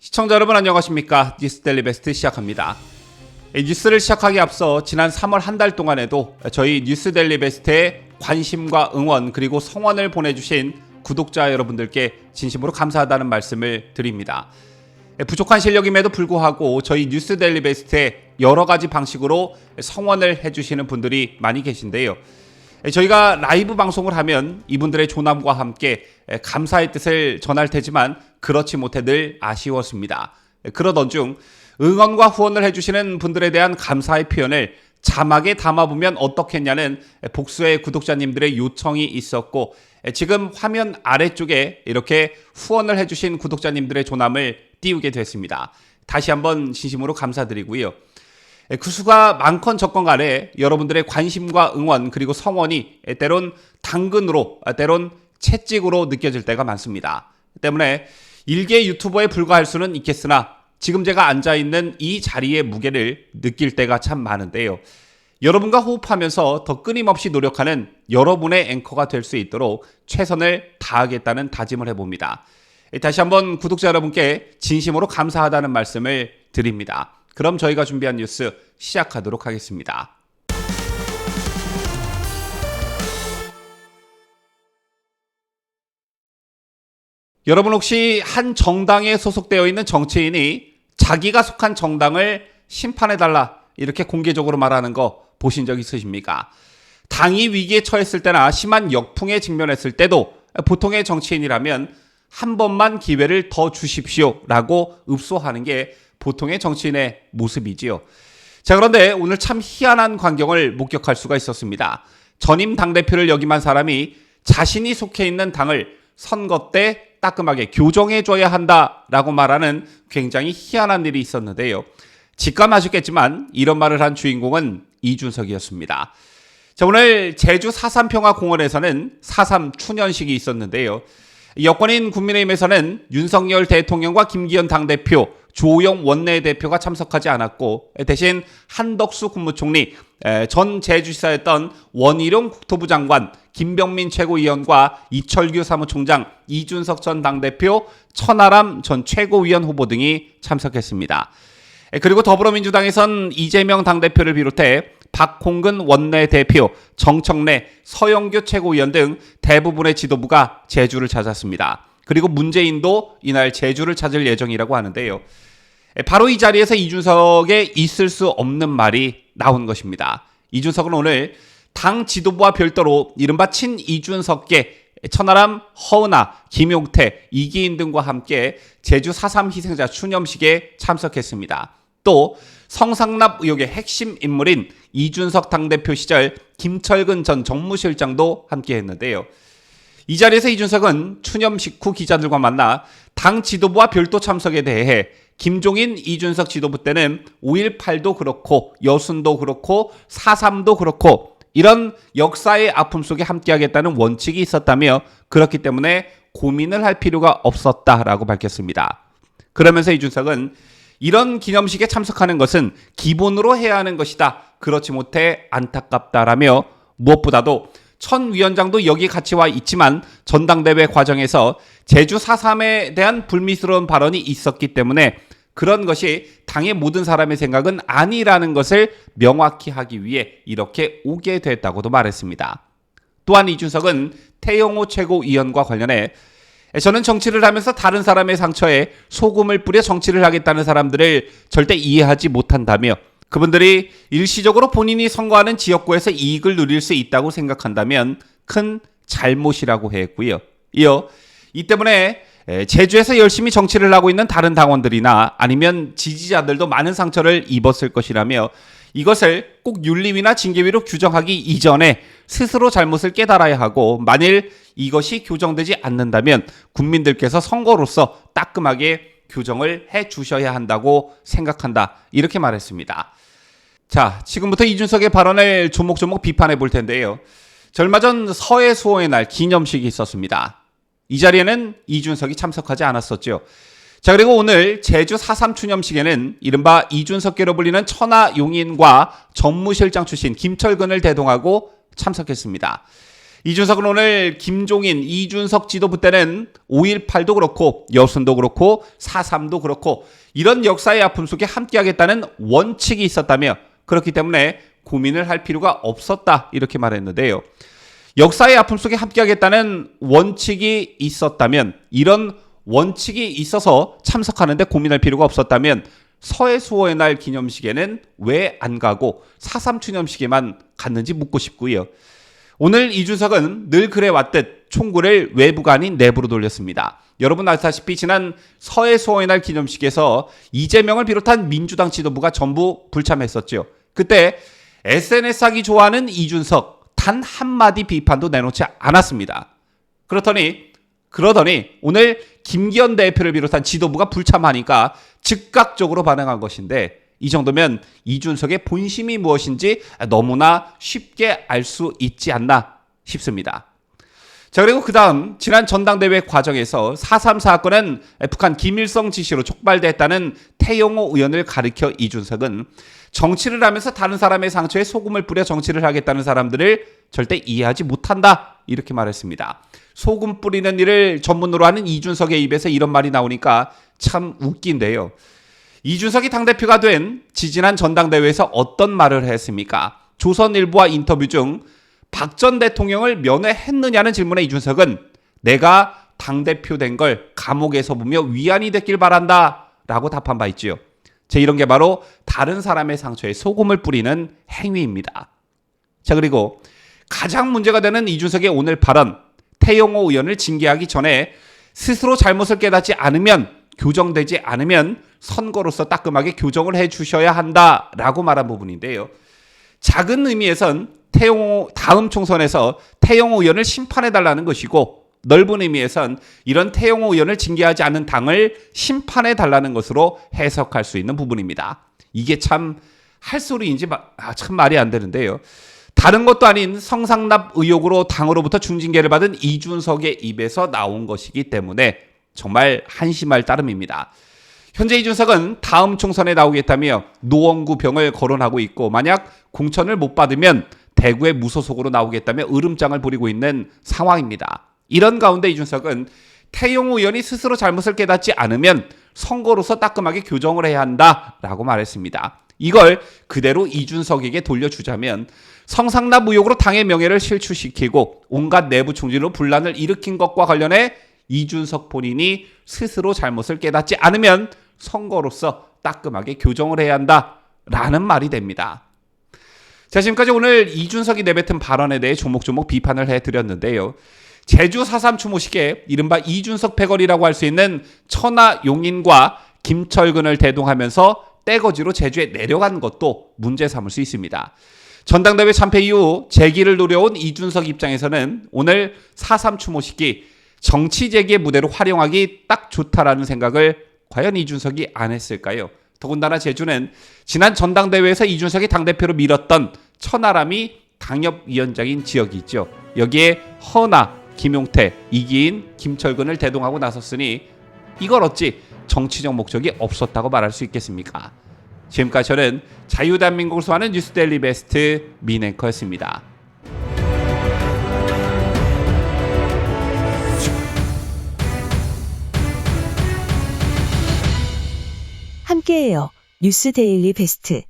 시청자 여러분 안녕하십니까? 뉴스데일리 베스트 시작합니다. 뉴스를 시작하기 앞서 지난 3월 한 달 동안에도 저희 뉴스데일리 베스트에 관심과 응원 그리고 성원을 보내주신 구독자 여러분들께 진심으로 감사하다는 말씀을 드립니다. 부족한 실력임에도 불구하고 저희 뉴스데일리 베스트에 여러 가지 방식으로 성원을 해주시는 분들이 많이 계신데요. 저희가 라이브 방송을 하면 이분들의 조남과 함께 감사의 뜻을 전할 테지만 그렇지 못해 늘 아쉬웠습니다. 그러던 중 응원과 후원을 해주시는 분들에 대한 감사의 표현을 자막에 담아보면 어떻겠냐는 복수의 구독자님들의 요청이 있었고, 지금 화면 아래쪽에 이렇게 후원을 해주신 구독자님들의 조남을 띄우게 됐습니다. 다시 한번 진심으로 감사드리고요. 그 수가 많건 적건 간에 여러분들의 관심과 응원 그리고 성원이 때론 당근으로 때론 채찍으로 느껴질 때가 많습니다. 때문에 일개 유튜버에 불과할 수는 있겠으나 지금 제가 앉아있는 이 자리의 무게를 느낄 때가 참 많은데요. 여러분과 호흡하면서 더 끊임없이 노력하는 여러분의 앵커가 될 수 있도록 최선을 다하겠다는 다짐을 해봅니다. 다시 한번 구독자 여러분께 진심으로 감사하다는 말씀을 드립니다. 그럼 저희가 준비한 뉴스 시작하도록 하겠습니다. 여러분 혹시 한 정당에 소속되어 있는 정치인이 자기가 속한 정당을 심판해달라 이렇게 공개적으로 말하는 거 보신 적 있으십니까? 당이 위기에 처했을 때나 심한 역풍에 직면했을 때도 보통의 정치인이라면 한 번만 기회를 더 주십시오라고 읍소하는 게 보통의 정치인의 모습이지요. 자, 그런데 오늘 참 희한한 광경을 목격할 수가 있었습니다. 전임 당대표를 역임한 사람이 자신이 속해 있는 당을 선거 때 따끔하게 교정해줘야 한다라고 말하는 굉장히 희한한 일이 있었는데요. 직감하셨겠지만 이런 말을 한 주인공은 이준석이었습니다. 자, 오늘 제주 4.3평화공원에서는 4.3 추년식이 있었는데요. 여권인 국민의힘에서는 윤석열 대통령과 김기현 당대표, 조호영 원내대표가 참석하지 않았고 대신 한덕수 국무총리, 전 제주시사였던 원희룡 국토부 장관, 김병민 최고위원과 이철규 사무총장, 이준석 전 당대표, 천하람 전 최고위원 후보 등이 참석했습니다. 그리고 더불어민주당에선 이재명 당대표를 비롯해 박홍근 원내대표, 정청래, 서영교 최고위원 등 대부분의 지도부가 제주를 찾았습니다. 그리고 문재인도 이날 제주를 찾을 예정이라고 하는데요. 바로 이 자리에서 이준석의 있을 수 없는 말이 나온 것입니다. 이준석은 오늘 당 지도부와 별도로 이른바 친이준석계 천하람, 허은하, 김용태, 이기인 등과 함께 제주 4.3 희생자 추념식에 참석했습니다. 또 성상납 의혹의 핵심 인물인 이준석 당대표 시절 김철근 전 정무실장도 함께했는데요. 이 자리에서 이준석은 추념식 후 기자들과 만나 당 지도부와 별도 참석에 대해 김종인, 이준석 지도부 때는 5.18도 그렇고 여순도 그렇고 4.3도 그렇고 이런 역사의 아픔 속에 함께하겠다는 원칙이 있었다며 그렇기 때문에 고민을 할 필요가 없었다라고 밝혔습니다. 그러면서 이준석은 이런 기념식에 참석하는 것은 기본으로 해야 하는 것이다. 그렇지 못해 안타깝다라며 무엇보다도 천 위원장도 여기 같이 와 있지만 전당대회 과정에서 제주 4.3에 대한 불미스러운 발언이 있었기 때문에 그런 것이 당의 모든 사람의 생각은 아니라는 것을 명확히 하기 위해 이렇게 오게 됐다고도 말했습니다. 또한 이준석은 태영호 최고위원과 관련해 저는 정치를 하면서 다른 사람의 상처에 소금을 뿌려 정치를 하겠다는 사람들을 절대 이해하지 못한다며 그분들이 일시적으로 본인이 선거하는 지역구에서 이익을 누릴 수 있다고 생각한다면 큰 잘못이라고 했고요. 이어 이 때문에 제주에서 열심히 정치를 하고 있는 다른 당원들이나 아니면 지지자들도 많은 상처를 입었을 것이라며 이것을 꼭 윤리위나 징계위로 규정하기 이전에 스스로 잘못을 깨달아야 하고 만일 이것이 교정되지 않는다면 국민들께서 선거로서 따끔하게 교정을 해 주셔야 한다고 생각한다. 이렇게 말했습니다. 자, 지금부터 이준석의 발언을 조목조목 비판해 볼 텐데요. 얼마 전 서해 수호의 날 기념식이 있었습니다. 이 자리에는 이준석이 참석하지 않았었죠. 자, 그리고 오늘 제주 4.3 추념식에는 이른바 이준석계로 불리는 천하 용인과 전무실장 출신 김철근을 대동하고 참석했습니다. 이준석은 오늘 김종인, 이준석 지도부 때는 5.18도 그렇고 여순도 그렇고 4.3도 그렇고 이런 역사의 아픔 속에 함께하겠다는 원칙이 있었다며 그렇기 때문에 고민을 할 필요가 없었다 이렇게 말했는데요. 역사의 아픔 속에 함께하겠다는 원칙이 있었다면, 이런 원칙이 있어서 참석하는데 고민할 필요가 없었다면 서해수호의 날 기념식에는 왜 안 가고 4.3 추념식에만 갔는지 묻고 싶고요. 오늘 이준석은 늘 그래왔듯 총구를 외부가 아닌 내부로 돌렸습니다. 여러분 아시다시피 지난 서해수호의 날 기념식에서 이재명을 비롯한 민주당 지도부가 전부 불참했었죠. 그때 SNS 하기 좋아하는 이준석 단 한마디 비판도 내놓지 않았습니다. 그러더니 오늘 김기현 대표를 비롯한 지도부가 불참하니까 즉각적으로 반응한 것인데, 이 정도면 이준석의 본심이 무엇인지 너무나 쉽게 알 수 있지 않나 싶습니다. 자, 그리고 그 다음 지난 전당대회 과정에서 4.3 사건은 북한 김일성 지시로 촉발됐다는 태영호 의원을 가리켜 이준석은 정치를 하면서 다른 사람의 상처에 소금을 뿌려 정치를 하겠다는 사람들을 절대 이해하지 못한다 이렇게 말했습니다. 소금 뿌리는 일을 전문으로 하는 이준석의 입에서 이런 말이 나오니까 참 웃긴데요. 이준석이 당대표가 된 지지난 전당대회에서 어떤 말을 했습니까? 조선일보와 인터뷰 중 박 전 대통령을 면회했느냐는 질문에 이준석은 내가 당대표 된 걸 감옥에서 보며 위안이 됐길 바란다 라고 답한 바 있지요. 이런 게 바로 다른 사람의 상처에 소금을 뿌리는 행위입니다. 자, 그리고 가장 문제가 되는 이준석의 오늘 발언, 태영호 의원을 징계하기 전에 스스로 잘못을 깨닫지 않으면, 교정되지 않으면 선거로서 따끔하게 교정을 해 주셔야 한다라고 말한 부분인데요. 작은 의미에선 다음 총선에서 태영호 의원을 심판해달라는 것이고, 넓은 의미에선 이런 태영호 의원을 징계하지 않은 당을 심판해달라는 것으로 해석할 수 있는 부분입니다. 이게 참 할 소리인지 참 말이 안 되는데요. 다른 것도 아닌 성상납 의혹으로 당으로부터 중징계를 받은 이준석의 입에서 나온 것이기 때문에 정말 한심할 따름입니다. 현재 이준석은 다음 총선에 나오겠다며 노원구 병을 거론하고 있고, 만약 공천을 못 받으면 대구의 무소속으로 나오겠다며 으름장을 부리고 있는 상황입니다. 이런 가운데 이준석은 태영호 의원이 스스로 잘못을 깨닫지 않으면 선거로서 따끔하게 교정을 해야 한다라고 말했습니다. 이걸 그대로 이준석에게 돌려주자면 성상납 의혹으로 당의 명예를 실추시키고 온갖 내부 총질로 분란을 일으킨 것과 관련해 이준석 본인이 스스로 잘못을 깨닫지 않으면 선거로서 따끔하게 교정을 해야 한다라는 말이 됩니다. 자, 지금까지 오늘 이준석이 내뱉은 발언에 대해 조목조목 비판을 해드렸는데요. 제주 4.3 추모식에 이른바 이준석 패거리라고 할 수 있는 천하용인과 김철근을 대동하면서 떼거지로 제주에 내려간 것도 문제 삼을 수 있습니다. 전당대회 참패 이후 재기를 노려온 이준석 입장에서는 오늘 4.3 추모식이 정치 재기의 무대로 활용하기 딱 좋다라는 생각을 과연 이준석이 안 했을까요? 더군다나 제주는 지난 전당대회에서 이준석이 당대표로 밀었던 천하람이 당협위원장인 지역이 있죠. 여기에 허나, 김용태, 이기인, 김철근을 대동하고 나섰으니 이걸 어찌 정치적 목적이 없었다고 말할 수 있겠습니까? 지금까지 저는 자유대한민국을 소화하는 뉴스데일리 베스트 민앵커였습니다. 함께해요. 뉴스데일리 베스트.